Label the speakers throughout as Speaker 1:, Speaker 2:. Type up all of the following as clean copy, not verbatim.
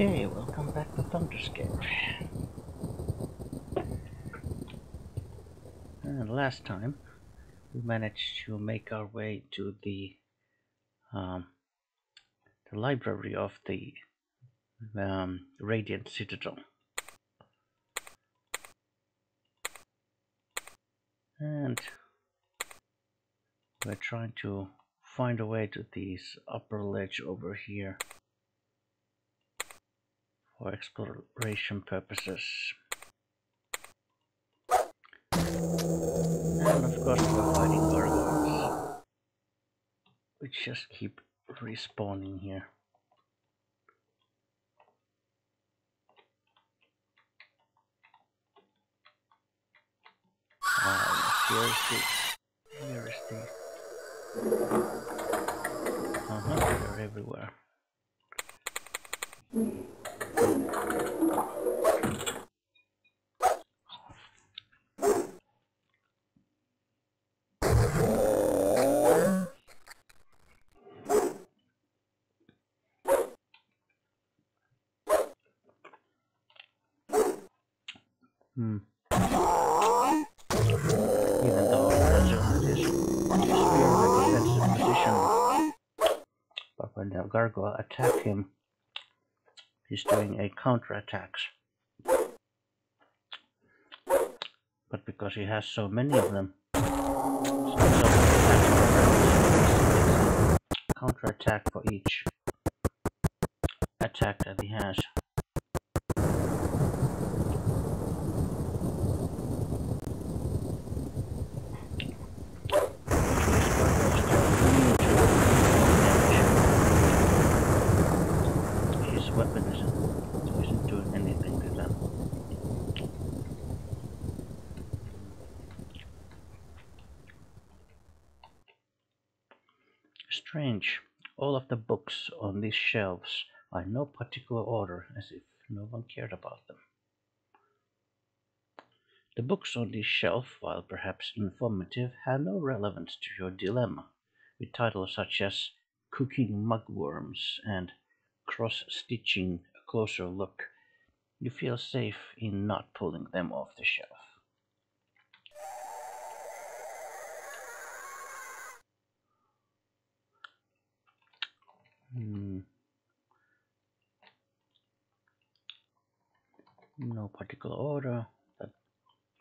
Speaker 1: Okay, welcome back to Thunderscape. And last time we managed to make our way to the library of the Radiant Citadel. And we're trying to find a way to this upper ledge over here for exploration purposes. And of course we're fighting gargoyles, which just keep respawning here. Here is the they're everywhere. Even though this is a defensive position, but when the gargoyle attack him, he's doing a counterattacks. But because he has so many of them, counterattack for each attack that he has. His weapon isn't doing anything to them. Strange. All of the books on these shelves are in no particular order, as if no one cared about them. The books on this shelf, while perhaps informative, have no relevance to your dilemma, with titles such as Cooking Mugworms and Cross-Stitching a Closer Look. You feel safe in not pulling them off the shelf. No particular order. That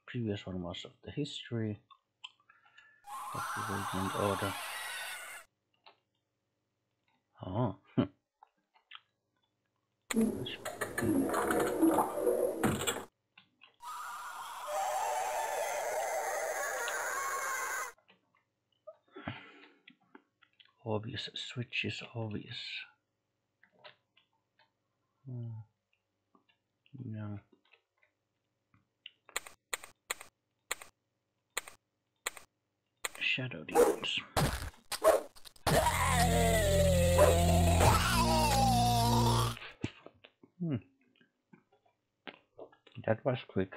Speaker 1: previous one was of the history of the Radiant Order. Oh. Obvious switch is obvious. No. Shadow demons. That was quick.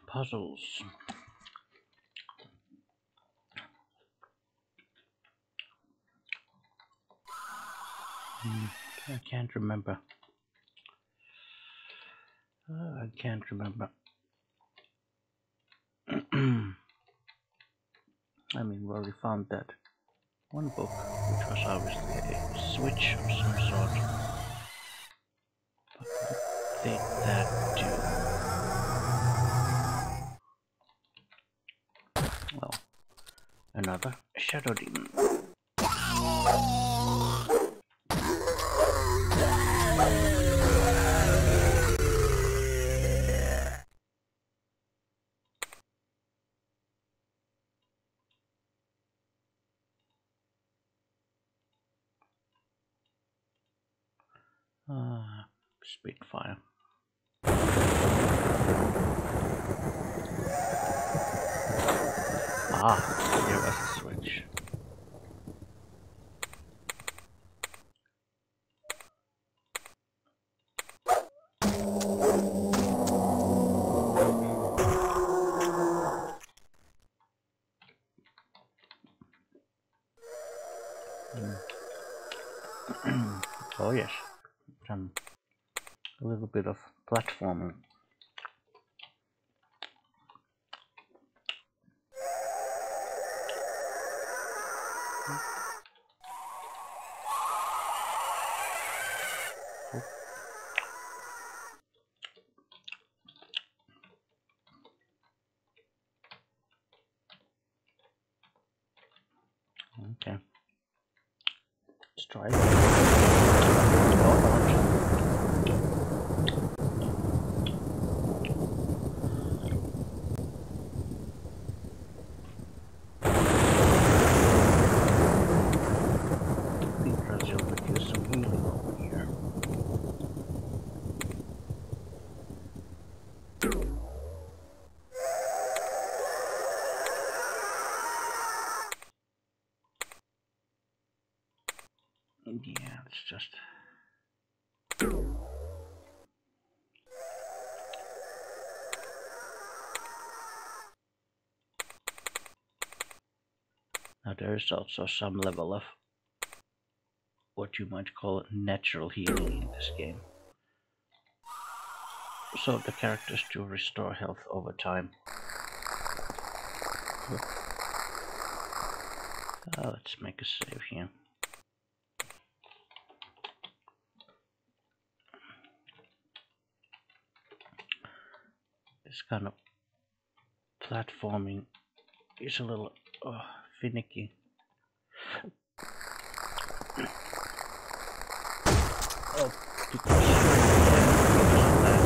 Speaker 1: Puzzles. I can't remember. I can't remember. I mean, where we found that one book, which was obviously a switch of some sort. But what did that do? Well, another shadow demon. Spitfire. There was a switch. Oh yes, some a little bit of platforming. Okay, let's try it. Brazil could use some healing over here. Yeah, it's just. Now there is also some level of what you might call natural healing in this game. So the characters do restore health over time. Let's make a save here. This kind of platforming is a little finicky. Oh, because that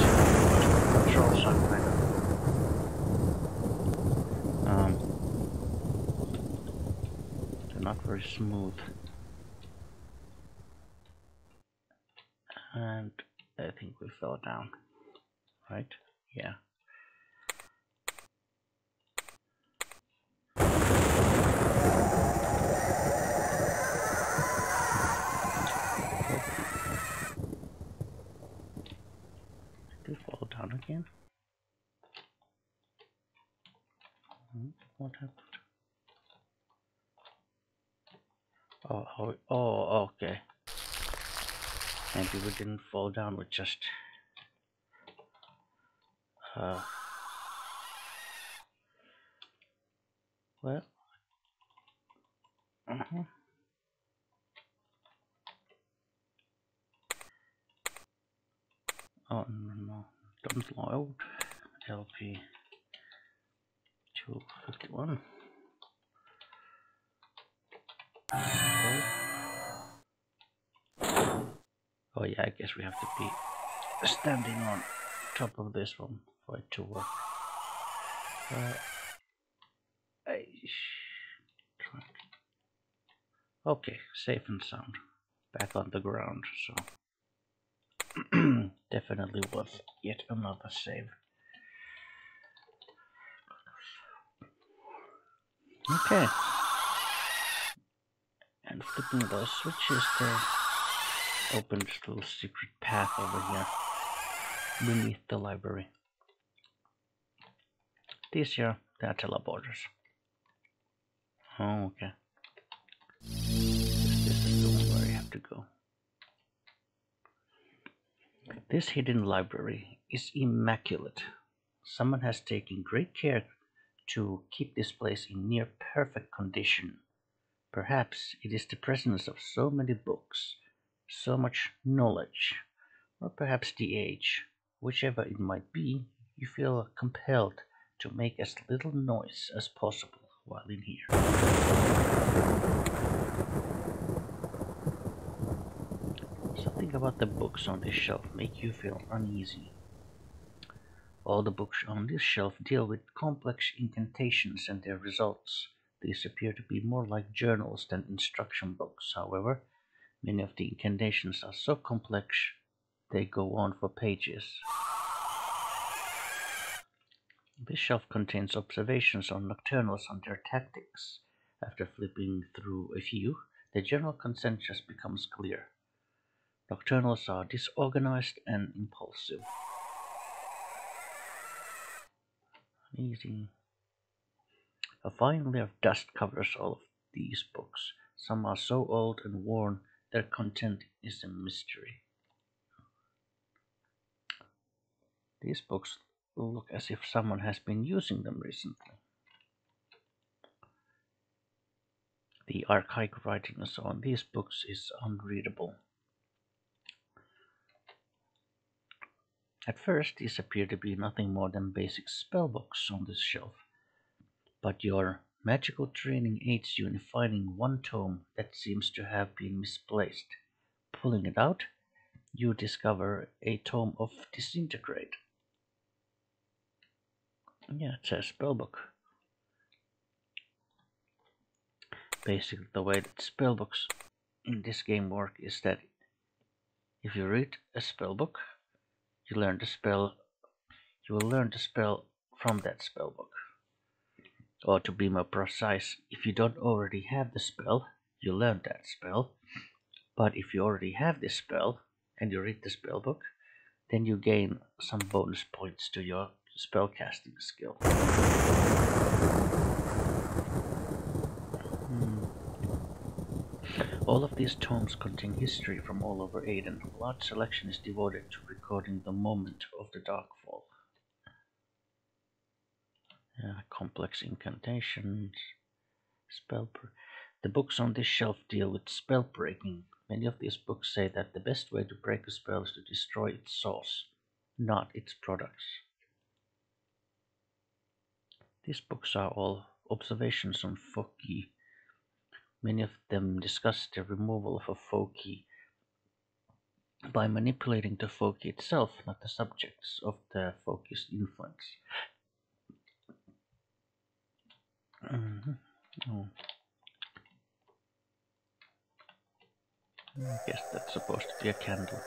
Speaker 1: controls are kind of they're not very smooth, and I think we fell down, right? Yeah. Did we fall down again? What happened? Oh, okay. Maybe we didn't fall down, we just well, oh no, don't load LP 251. Oh yeah, I guess we have to be standing on top of this one for it to work. Okay, safe and sound. Back on the ground, so definitely worth yet another save. Okay. And flipping those switches there opens a little secret path over here beneath the library. These here, they are teleporters. Oh, okay. This is the one where you have to go. This hidden library is immaculate. Someone has taken great care to keep this place in near perfect condition. Perhaps it is the presence of so many books, so much knowledge, or perhaps the age. Whichever it might be, you feel compelled to make as little noise as possible while in here. Something about the books on this shelf make you feel uneasy. All the books on this shelf deal with complex incantations and their results. These appear to be more like journals than instruction books. However, many of the incantations are so complex They go on for pages. This shelf contains observations on nocturnals and their tactics. After flipping through a few, the general consensus becomes clear. Nocturnals are disorganized and impulsive. Easy. A fine layer of dust covers all of these books. Some are so old and worn, their content is a mystery. These books look as if someone has been using them recently. The archaic writings on these books is unreadable. At first, these appear to be nothing more than basic spellbooks on this shelf, but your magical training aids you in finding one tome that seems to have been misplaced. Pulling it out, you discover a tome of Disintegrate. Yeah, it's a spellbook. Basically, the way that spellbooks in this game work is that if you read a spellbook, you learn the spell. You will learn the spell from that spellbook. Or to be more precise, if you don't already have the spell, you learn that spell. But if you already have this spell and you read the spellbook, then you gain some bonus points to your spellcasting skill. All of these tomes contain history from all over Aden. A large selection is devoted to recording the moment of the Darkfall. Complex incantations, the books on this shelf deal with spell breaking. Many of these books say that the best way to break a spell is to destroy its source, not its products. These books are all observations on foci. Many of them discuss the removal of a foci by manipulating the foci itself, not the subjects of the foci's influence. Oh. I guess that's supposed to be a candle.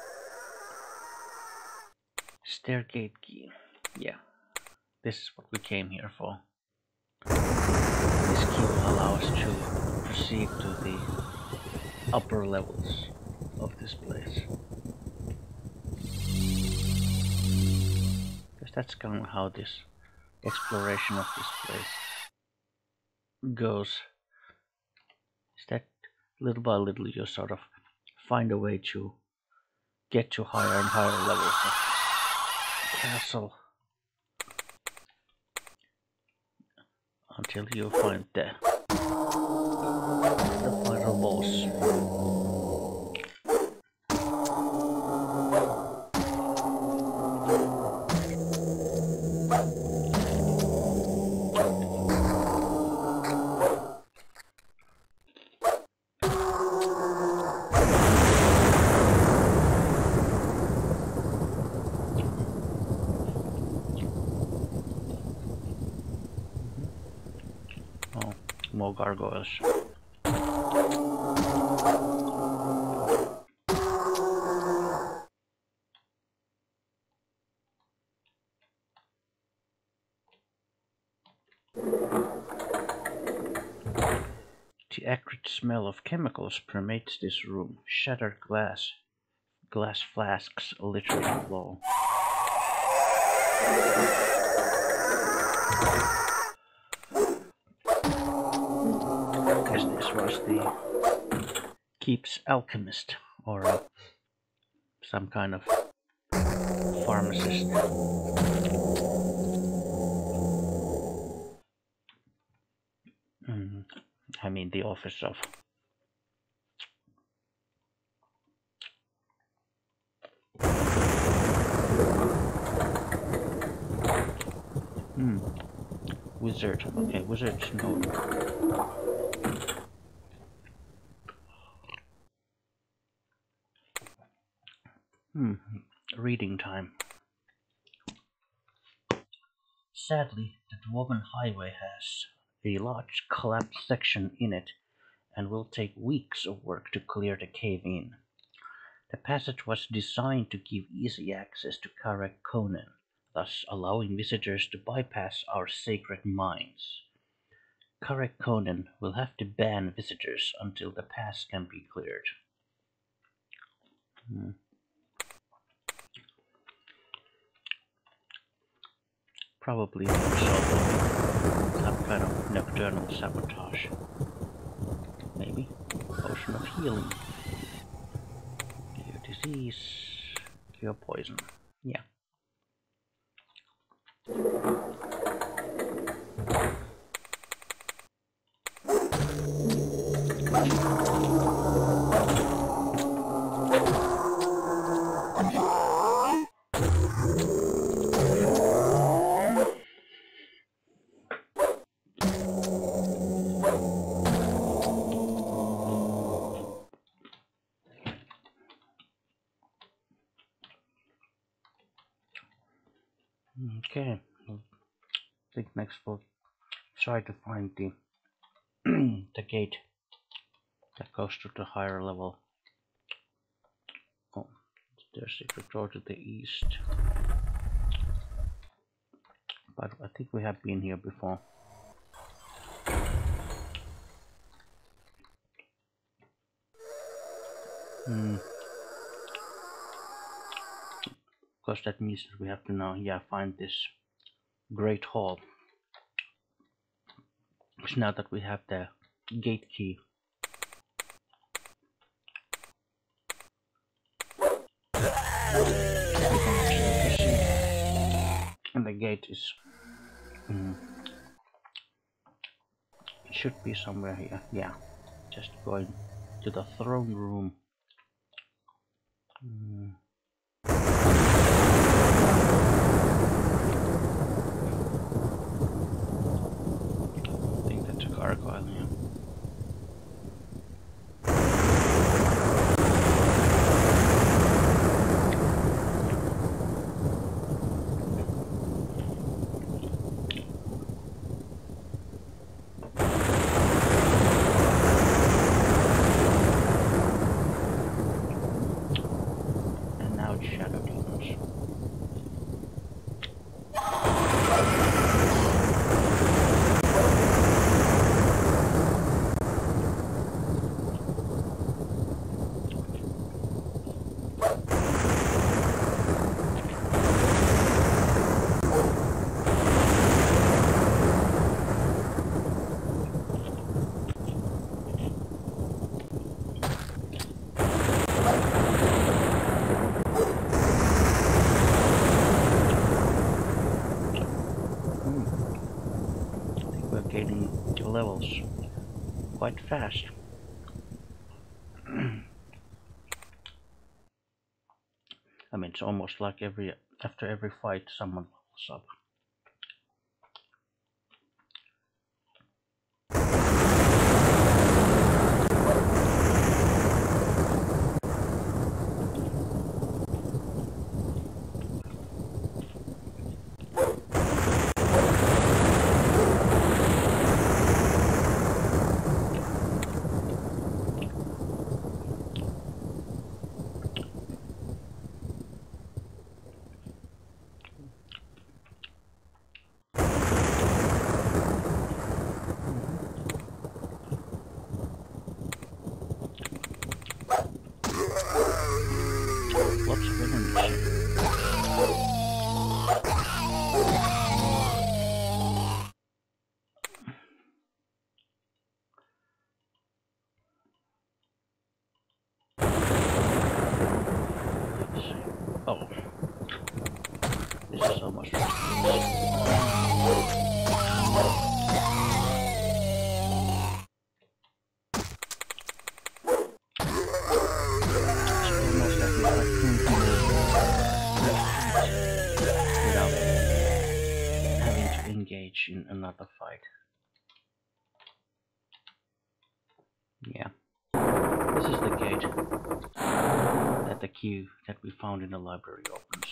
Speaker 1: Stairgate key. Yeah, this is what we came here for. This key will allow us to proceed to the upper levels of this place. Because that's kind of how this exploration of this place goes. Is that little by little you sort of find a way to get to higher and higher levels of the castle until you find the final boss. Oh, more gargoyles. The acrid smell of chemicals permeates this room. Shattered glass flasks litter the floor. I guess this was the keep's alchemist, or some kind of pharmacist. I mean the office of. Wizard. Okay, wizards no. Reading time. Sadly, the Dwarven Highway has a large collapsed section in it and will take weeks of work to clear the cave in. The passage was designed to give easy access to Karak Konen, thus allowing visitors to bypass our sacred mines. Karak Konen will have to ban visitors until the pass can be cleared. Probably the result of some kind of nocturnal sabotage. Maybe. Potion of healing. Cure disease. Cure poison. Yeah. Okay, I think next we'll try to find the the gate that goes to the higher level. Oh, there's a secret door to the east. But I think we have been here before. Because that means that we have to now, find this great hall. Because now that we have the gate key, and the gate is it should be somewhere here. Yeah, just going to the throne room. I think that's a gargoyle, yeah. Levels quite fast. I mean, it's almost like after every fight someone levels up. Oh, this is almost without having to engage in another fight. Yeah, this is the gate that the key that we found in the library opens.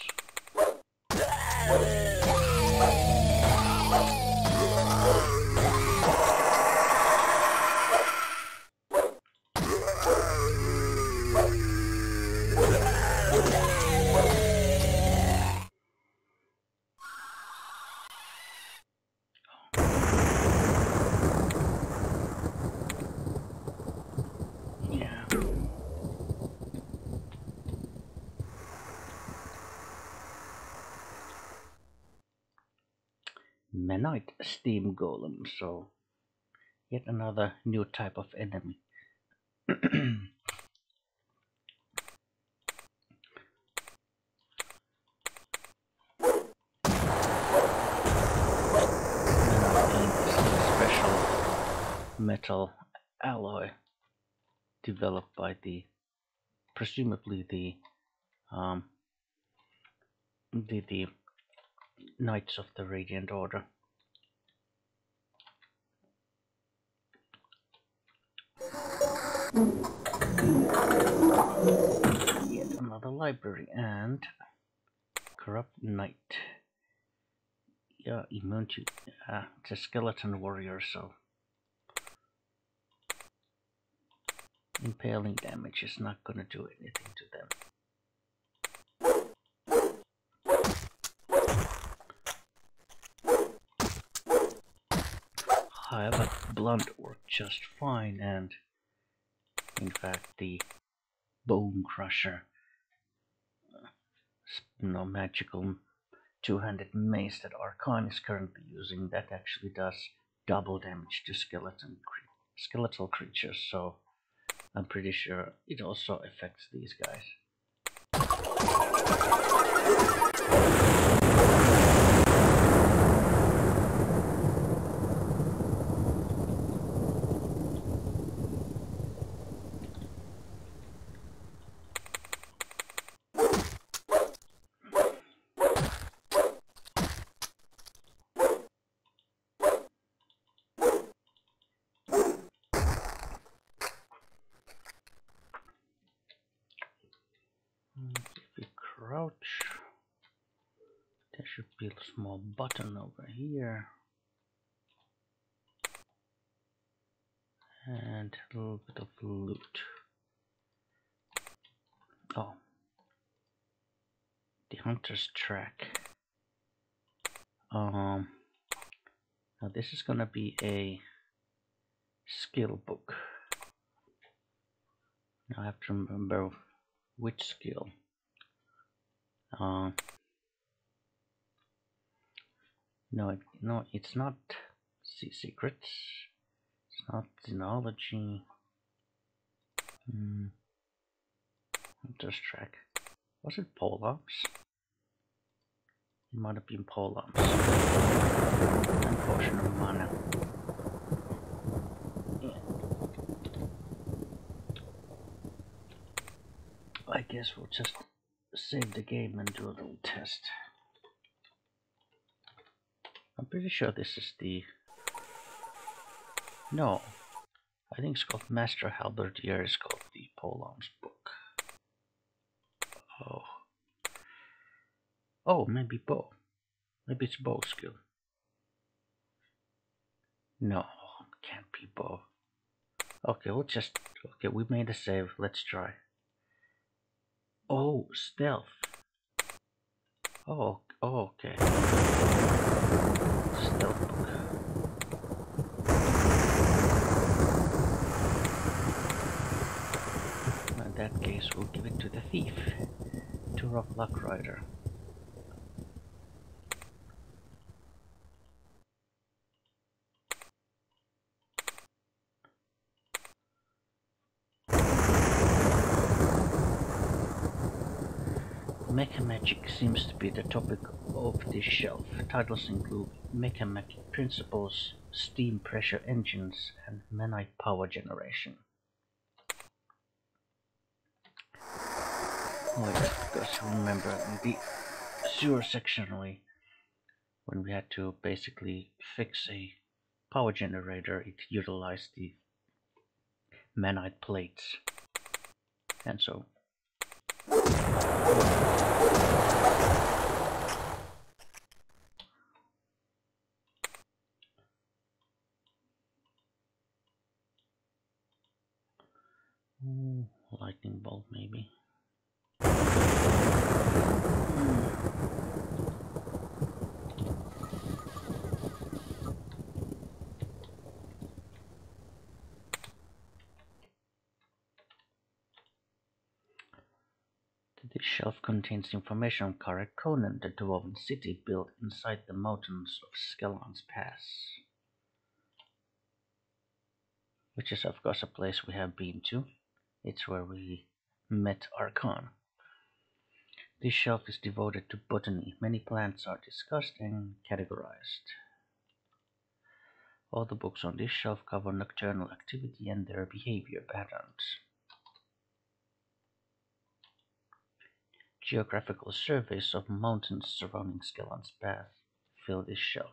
Speaker 1: Menite steam golem, so yet another new type of enemy. Special metal alloy developed by presumably the Knights of the Radiant Order. Yet another library and corrupt knight. Yeah, immune to it's a skeleton warrior, so impaling damage is not gonna do anything to them. However, blunt worked just fine, and in fact the bone crusher, magical two-handed mace that Archon is currently using, that actually does double damage to skeletal creatures, so I'm pretty sure it also affects these guys. If we crouch, there should be a small button over here, and a little bit of loot. Oh, the hunter's track. Now this is gonna be a skill book. Now I have to remember which skill. No, it's not see secrets. It's not xenology. Hunter's track. Was it polearms? It might have been polearms. And potion of mana. Yeah. I guess we'll just save the game and do a little test. I'm pretty sure this is the... No. I think it's called Master Halberdier is called the polearms book. Oh. Oh, maybe bow. Maybe it's bow skill. No, can't be bow. Okay, we'll just... Okay, we made a save. Let's try. Oh, stealth. Oh, okay. Stealth book. In that case, we'll give it to the thief. Tour of Luck Rider. Mecha magic seems to be the topic of this shelf. Titles include Mecha Magic Principles, Steam Pressure Engines, and Menite Power Generation. Oh yeah, because remember in the sewer section when we had to basically fix a power generator, it utilized the Menite plates. And so lightning bolt maybe. The This shelf contains information on Karak Conan, the dwarven city built inside the mountains of Skelon's Pass, which is of course a place we have been to. It's where we met Archon. This shelf is devoted to botany. Many plants are discussed and categorized. All the books on this shelf cover nocturnal activity and their behavior patterns. Geographical surveys of mountains surrounding Skelon's Path fill this shelf.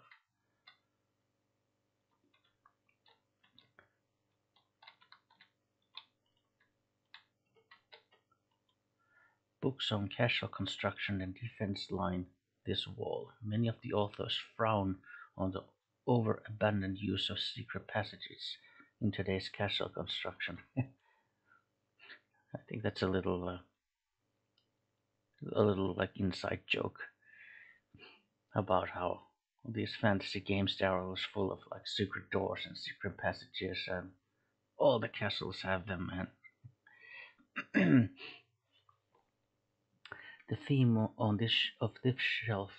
Speaker 1: Books on castle construction and defense line this wall. Many of the authors frown on the over-abundant use of secret passages in today's castle construction. I think that's a little like inside joke about how these fantasy games, they are always full of like secret doors and secret passages, and all the castles have them. And the theme on of this shelf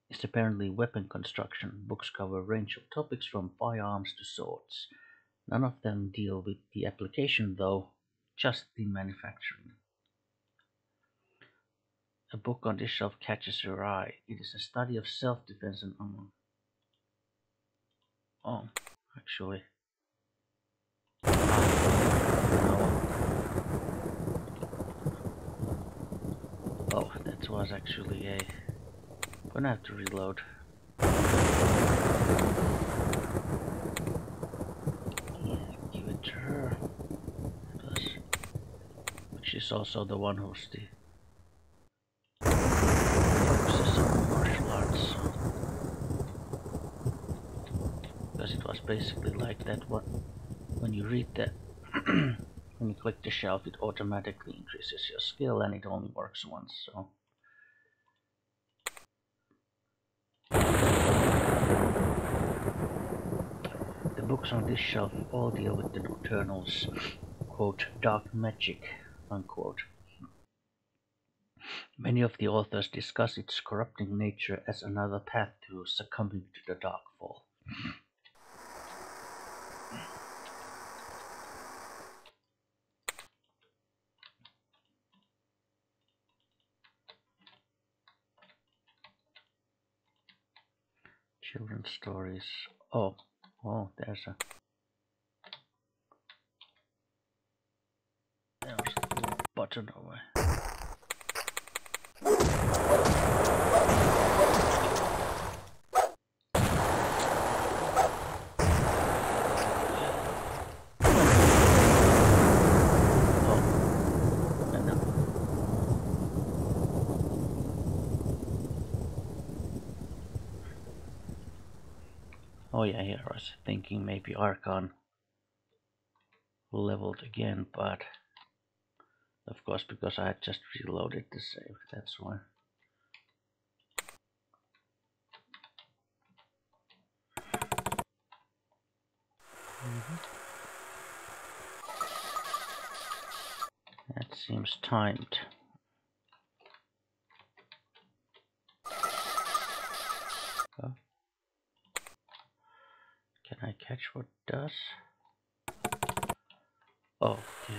Speaker 1: is apparently weapon construction. Books cover a range of topics from firearms to swords. None of them deal with the application though, just the manufacturing. A book on this shelf catches your eye. It is a study of self-defense and oh, actually. Oh, that was actually a... I'm gonna have to reload. Yeah, give it to her. Which is also the one who's the focuses on martial arts. Because it was basically like that one. When you read that, when you click the shelf, it automatically increases your skill, and it only works once. So. The books on this shelf all deal with the Nocturnal's, quote, dark magic, unquote. Many of the authors discuss its corrupting nature as another path to succumbing to the Darkfall. Children's stories. Oh, there's a little button over. Oh yeah, here I was thinking maybe Archon leveled again, but of course because I had just reloaded the save, that's why. That seems timed. Oh. Can I catch what it does? Oh, okay.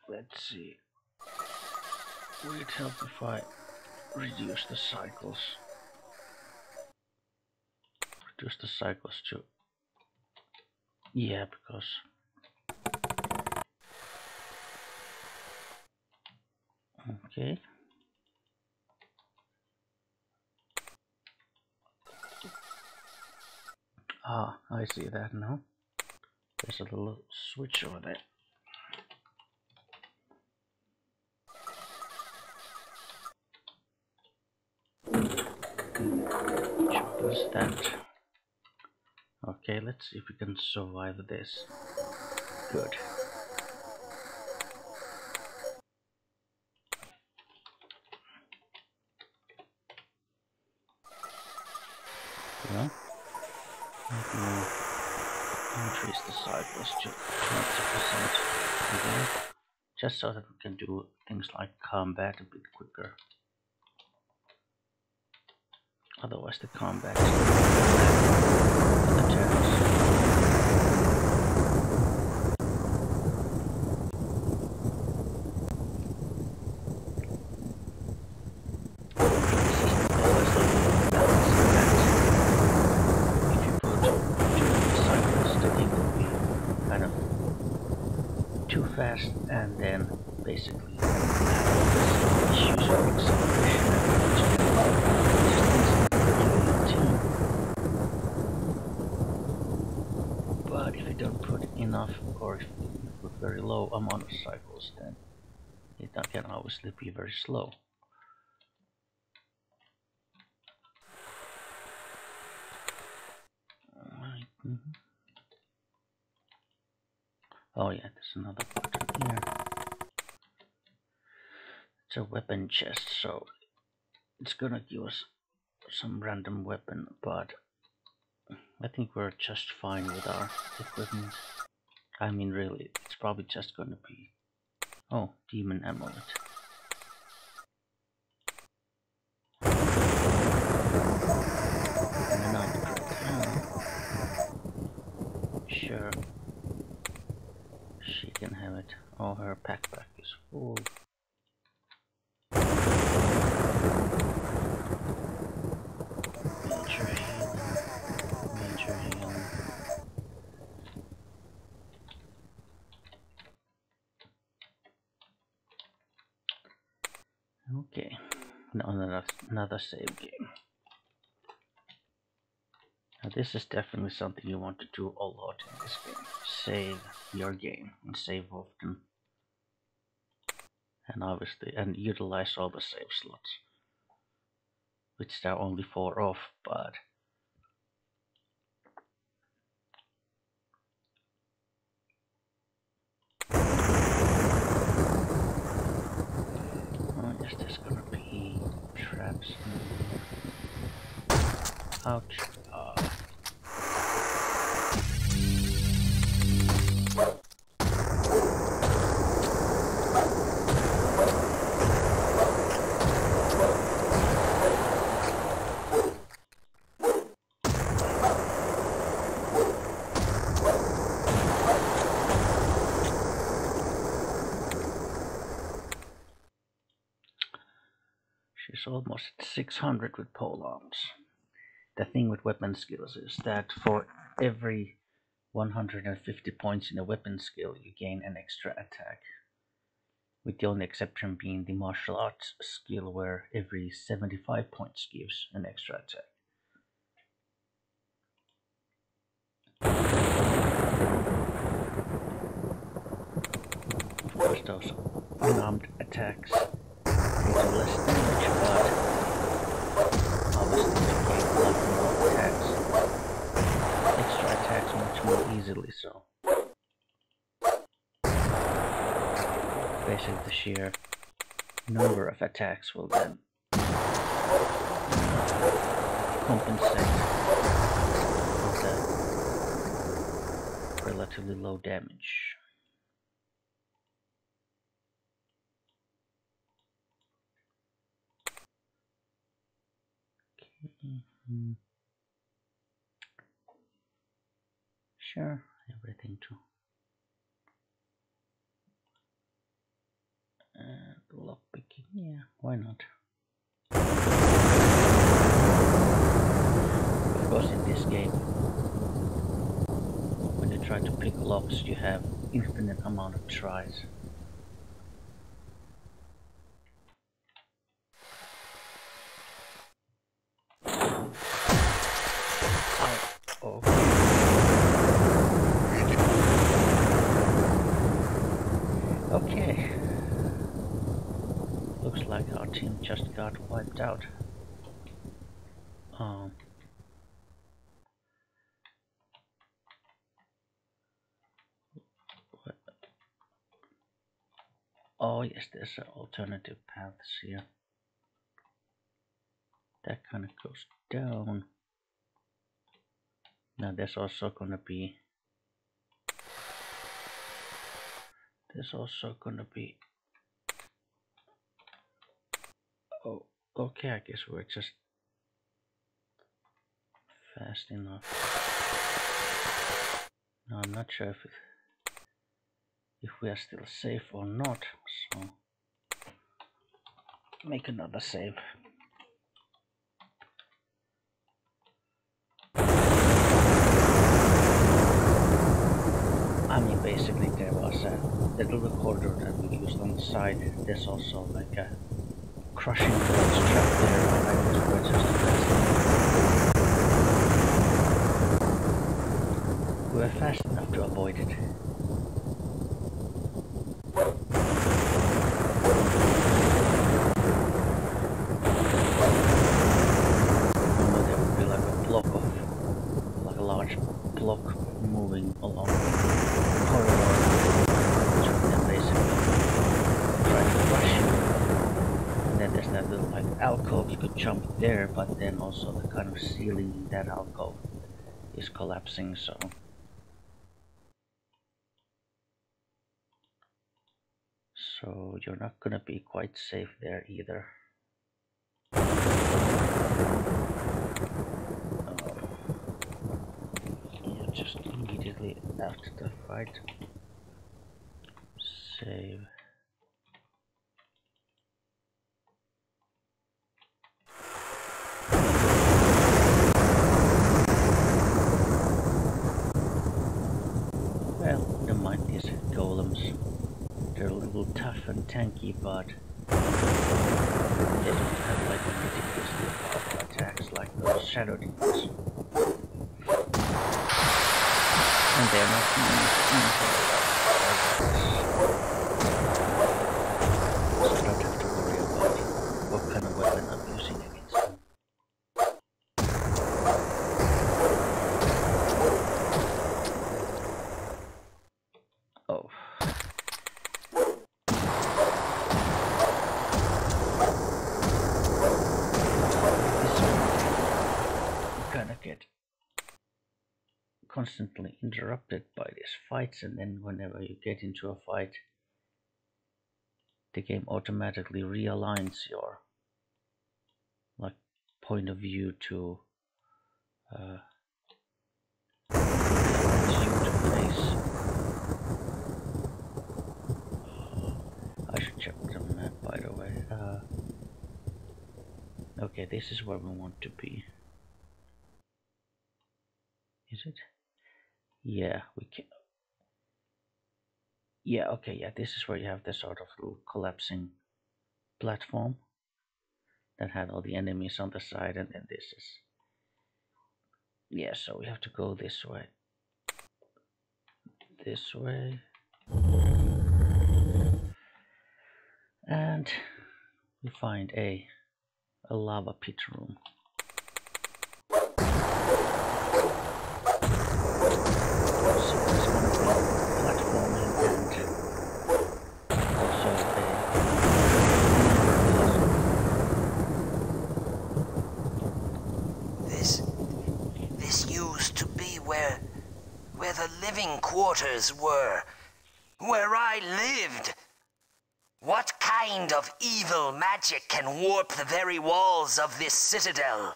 Speaker 1: Let's see. Would it help if I reduce the cycles? Reduce the cycles to... Yeah, because... Okay. Ah, I see that now. There's a little switch over there. What does that? Okay, let's see if we can survive this. Good. Well, maybe increase the cycles to 20% again, just so that we can do things like combat a bit quicker. Otherwise the combat is the turns. Fast, and then basically issues with acceleration but if you don't put enough, or if you put very low amount of cycles, then it can obviously be very slow. Oh yeah, there's another button here. It's a weapon chest, so it's gonna give us some random weapon, but I think we're just fine with our equipment. I mean, really, it's probably just gonna be... Oh, demon amulet. And an upgrade. Oh. Sure. She can have it. Oh, her backpack is full. Major healing. Major healing. Okay. Now another save game. Now this is definitely something you want to do a lot in this game. Save your game and save often. And obviously, and utilize all the save slots. Which there are only 4 of, but... Oh yes, there's gonna be traps in here. Ouch. She's almost at 600 with polearms. The thing with weapon skills is that for every 150 points in a weapon skill, you gain an extra attack. With the only exception being the martial arts skill, where every 75 points gives an extra attack. Of course, those unarmed attacks do less damage, but obviously you gain a lot more attacks, extra attacks much more easily, so basically the sheer number of attacks will then compensate for the relatively low damage. Sure, everything too. Lockpicking, yeah, why not? Of course, in this game, when you try to pick locks, you have infinite amount of tries. Oh. Okay. Looks like our team just got wiped out. Oh yes, there's alternative paths here. That kind of goes down. Now there's also gonna be oh, okay, I guess we're just fast enough. Now I'm not sure if we are still safe or not, so make another save. I mean, basically there was a little recorder that we used on the side. There's also like a crushing force trap there, but I guess we're just fast. We were fast enough to avoid it. Normally there would be like a large block moving along the corridor, which would then basically try to crush you. And then there's that little like alcove, you could jump there, but then also the kind of ceiling in that alcove is collapsing, so you're not gonna be quite safe there either. Yeah, just immediately after the fight, save. Well, never mind these golems. They're a little tough and tanky, but they don't have like ridiculously powerful attacks like those shadow demons. And they're not easy. So I don't have to worry about what kind of weapon I'm using against them. Oh. Get constantly interrupted by these fights, and then whenever you get into a fight, the game automatically realigns your like point of view to face. I should check the map, by the way. Okay, this is where we want to be. Is it? Yeah, we can. Yeah, okay, yeah, this is where you have the sort of little collapsing platform that had all the enemies on the side, and then this is. Yeah, so we have to go this way. This way. And we find a lava pit room. So there's going to be platforming and also
Speaker 2: This used to be where the living quarters were, where I lived. What kind of evil magic can warp the very walls of this citadel?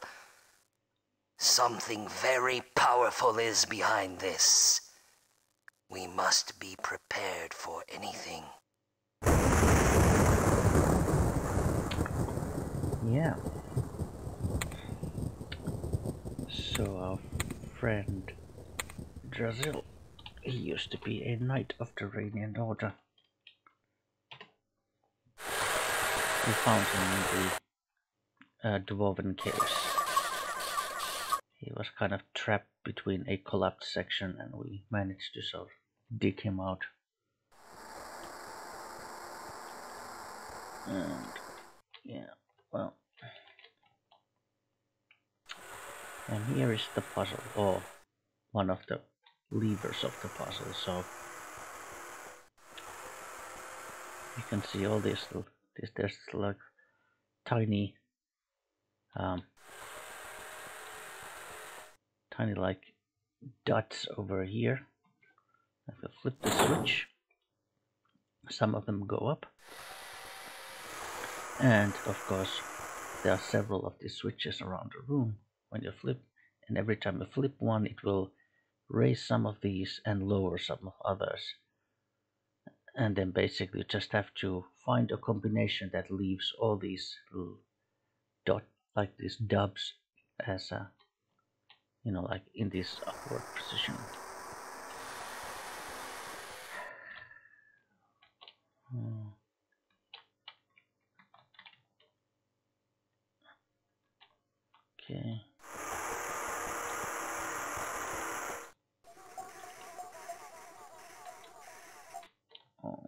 Speaker 2: Something very powerful is behind this. We must be prepared for anything.
Speaker 1: Yeah. So our friend Drazil, he used to be a knight of the Radiant Order. We found him in the Dwarven Caves. He was kind of trapped between a collapsed section, and we managed to sort of dig him out. And yeah, well. And here is the puzzle, or one of the levers of the puzzle. So you can see all this. There's like tiny, tiny like dots over here. If I flip the switch, some of them go up. And of course, there are several of these switches around the room when you flip. And every time you flip one, it will raise some of these and lower some of others. And then basically you just have to find a combination that leaves all these little dot, like these dubs, as a, like in this upward position. Okay. Oh.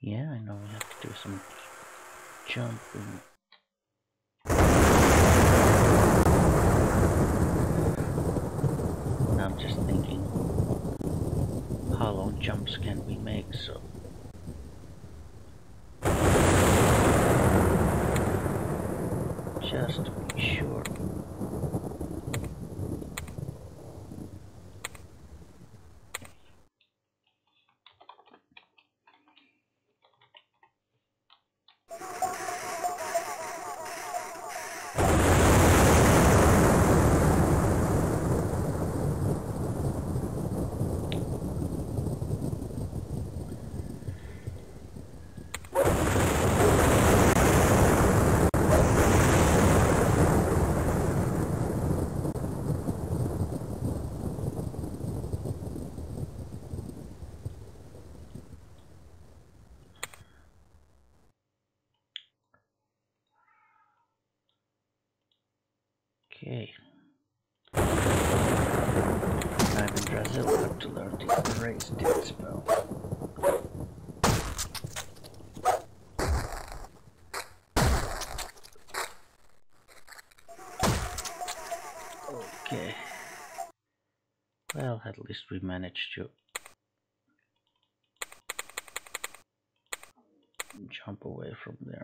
Speaker 1: Yeah, I know we have to do some jumping. And I'm just thinking, how long jumps can we make? So just to be sure. Okay. I'm in Brazil, I have to learn to erase that spell. Okay. Well, at least we managed to jump away from there.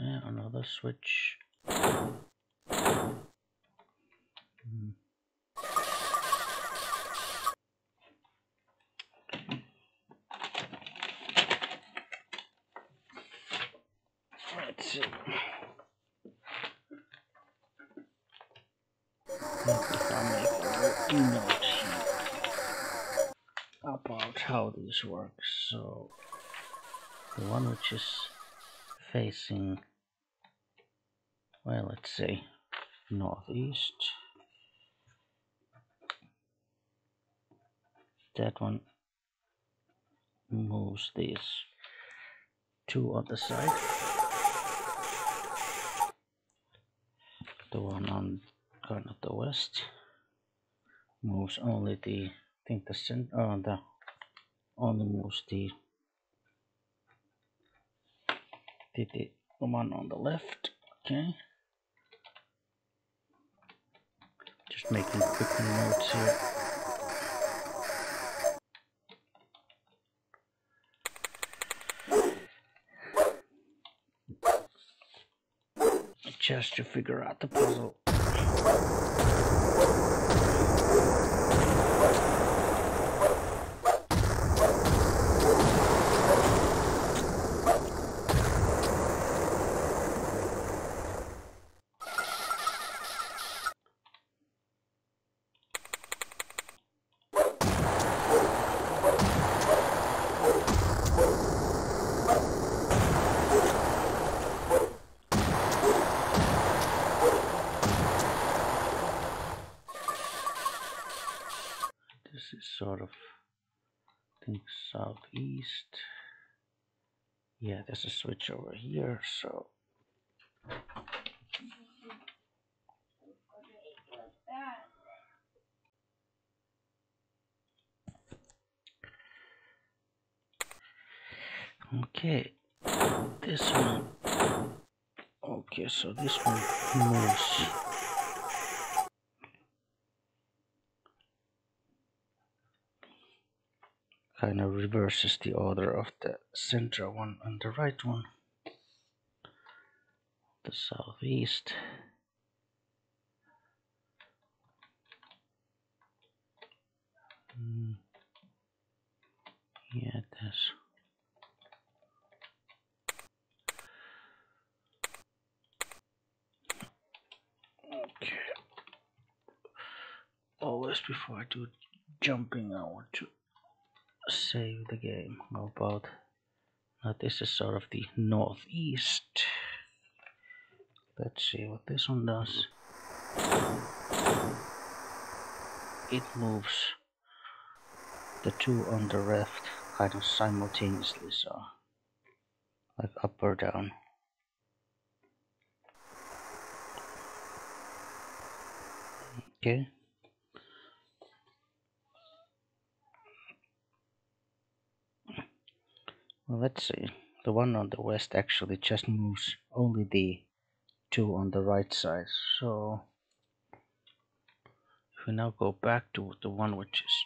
Speaker 1: Yeah, another switch. Let's see. I'll make a note here about how this works. So the one which is facing, well, let's say northeast. That one moves these two on the side. The one on kind of the west moves only the, I think the center, the only moves the one on the left. Okay. Just making quick notes here. Just to figure out the puzzle. This is sort of, I think, southeast. Yeah, there's a switch over here, so okay, this one. Okay, so this one moves. kind of reverses the order of the center one and the right one. The southeast. Yeah, it does. Okay. Always before I do jumping, I want to save the game. How about now? This is sort of the northeast. Let's see what this one does. It moves the two on the left kind of simultaneously, so like up or down. Okay. Well, let's see. The one on the west actually just moves only the two on the right side. So if we now go back to the one which is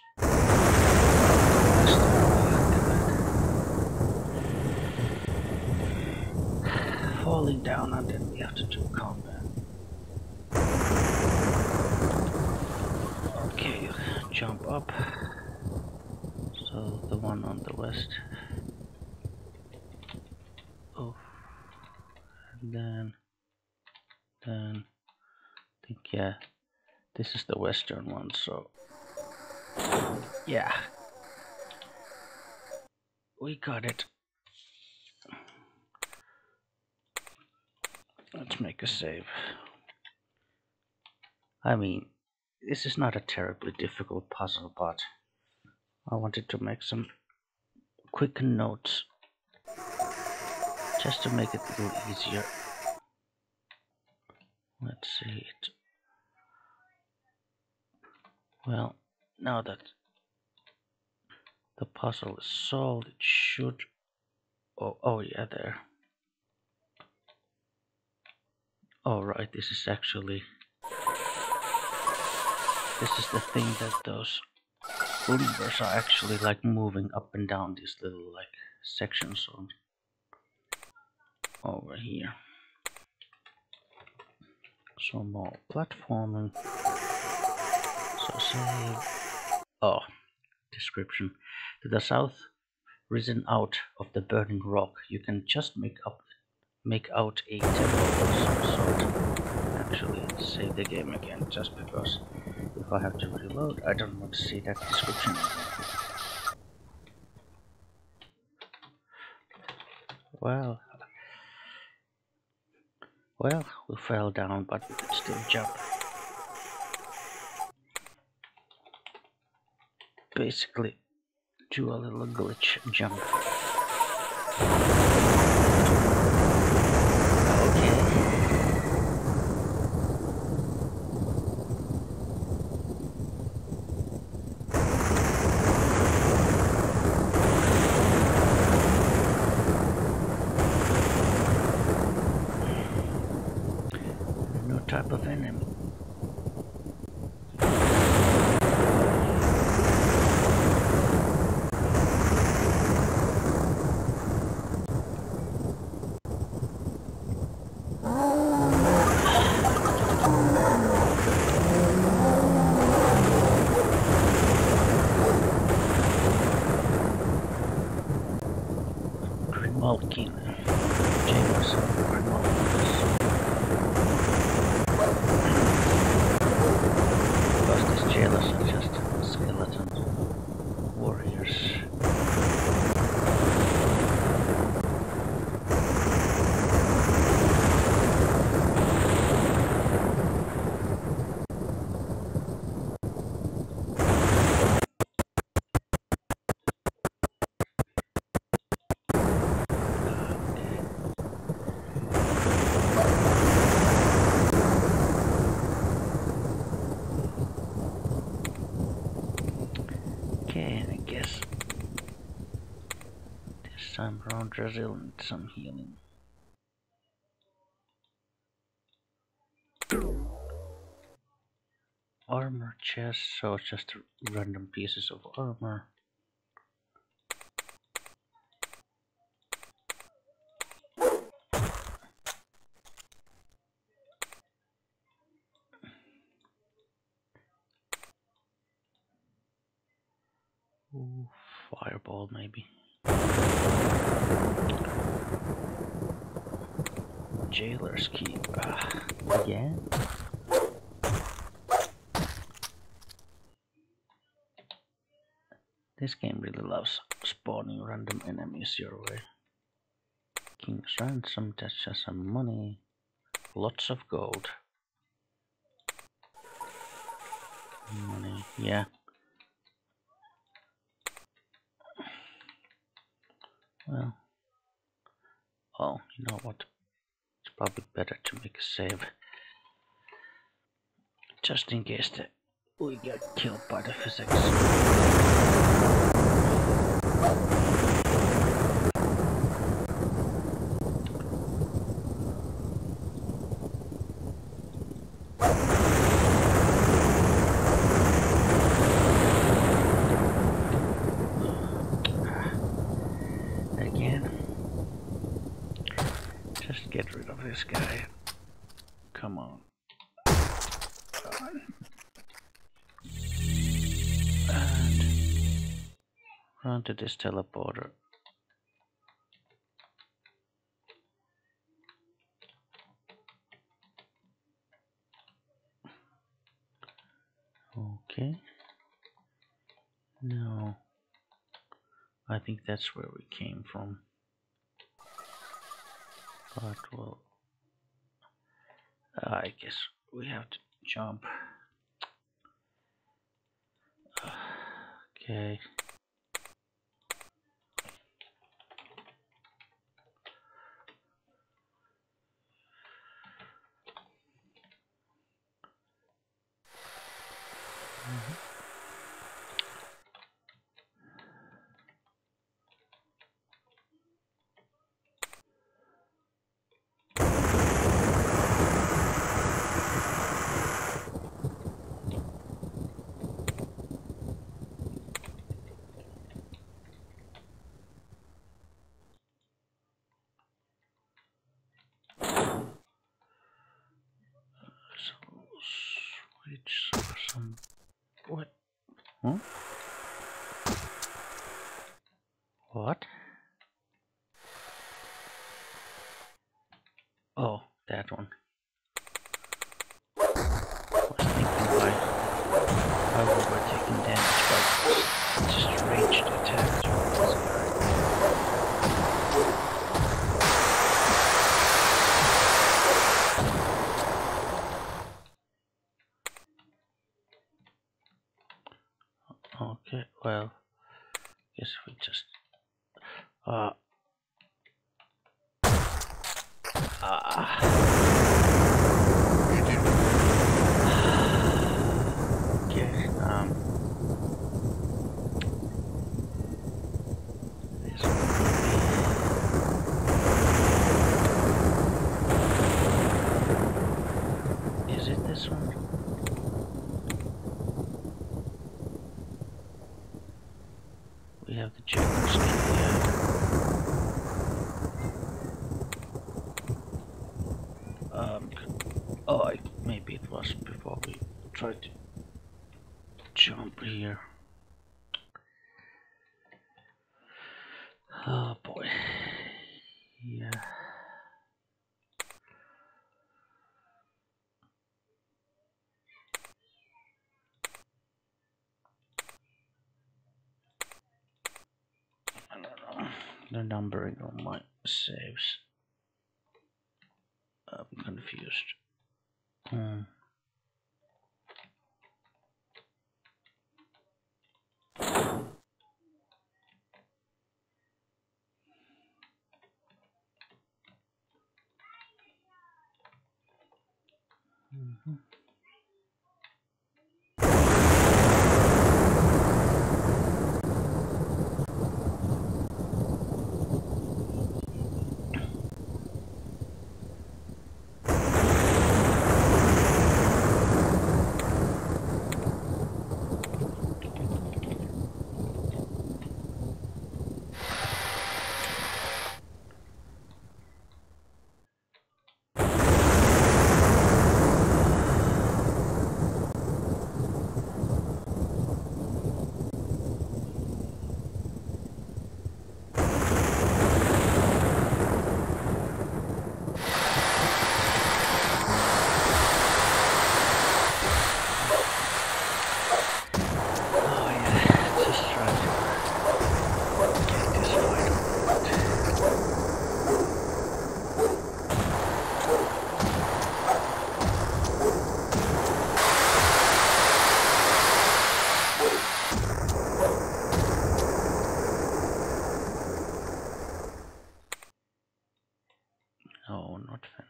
Speaker 1: falling down, and then we have to do combat. Okay, jump up. So the one on the west. Oh, and then I think, yeah, this is the western one. So yeah, we got it. Let's make a save. I mean, this is not a terribly difficult puzzle, but I wanted to make some quick notes just to make it a little easier. Let's see it. Well, now that the puzzle is solved, it should. Oh yeah, there. Alright, this is the thing that those levers are actually like moving up and down these little like sections on over here. So more platforming. So save. Oh, description. To the south, risen out of the burning rock, you can just make out a temple of some sort. Actually, save the game again, just because if I have to reload, I don't want to see that description again. Well, we fell down, but we could still jump. Basically, do a little glitch jump. Type of enemy. Grimalkin. James Grimalkin. Jailers are just skeleton warriors. Okay, I guess this time around Brazil needs some healing. Armor chest, so just random pieces of armor. Fireball, maybe. Jailer's Keep. Again? This game really loves spawning random enemies your way. King's Ransom, that's just some money. Lots of gold. Money, yeah. Well. Oh, you know what? It's probably better to make a save. Just in case that we get killed by the physics. Again. Just get rid of this guy. Come on. And run to this teleporter. Okay. No. I think that's where we came from. But well, I guess we have to jump. Okay. Switch or some. What? Huh? What? Oh, that one. I was thinking why we were taking damage by just ranged attacks from this guy. Okay, well, guess we just okay, this one. Is it this one? We have the jailer's key, yeah. Oh, maybe it was before we tried to jump here. Oh boy. Yeah. I don't know. The numbering on my saves. I'm confused.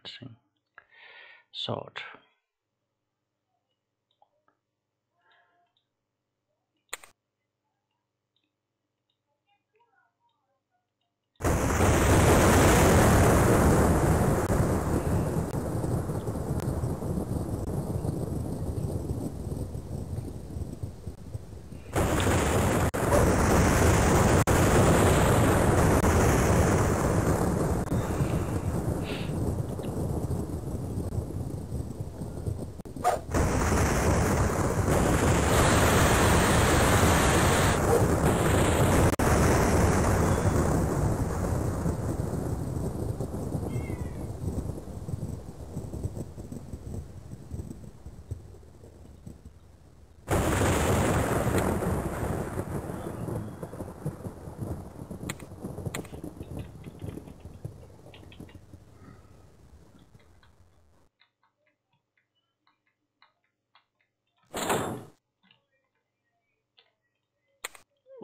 Speaker 1: fencing. Sword.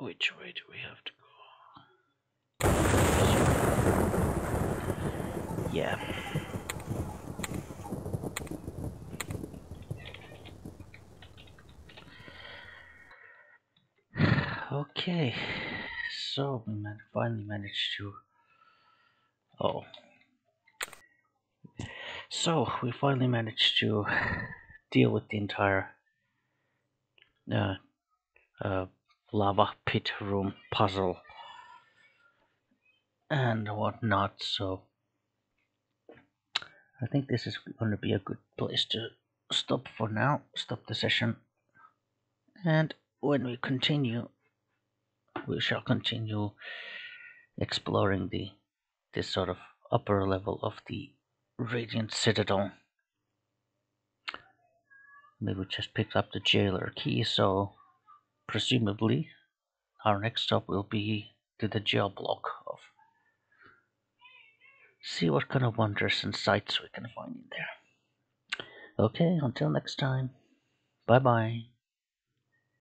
Speaker 1: Which way do we have to go? Yeah. Okay, so we finally managed to. Oh. So we finally managed to deal with the entire uh, uh, lava pit room puzzle and whatnot. So I think this is going to be a good place to stop for now. Stop the session, and when we continue, we shall continue exploring this sort of upper level of the Radiant Citadel. We just picked up the jailer key, so presumably our next stop will be to the jail block of see what kind of wonders and sights we can find in there. Okay, until next time. Bye bye.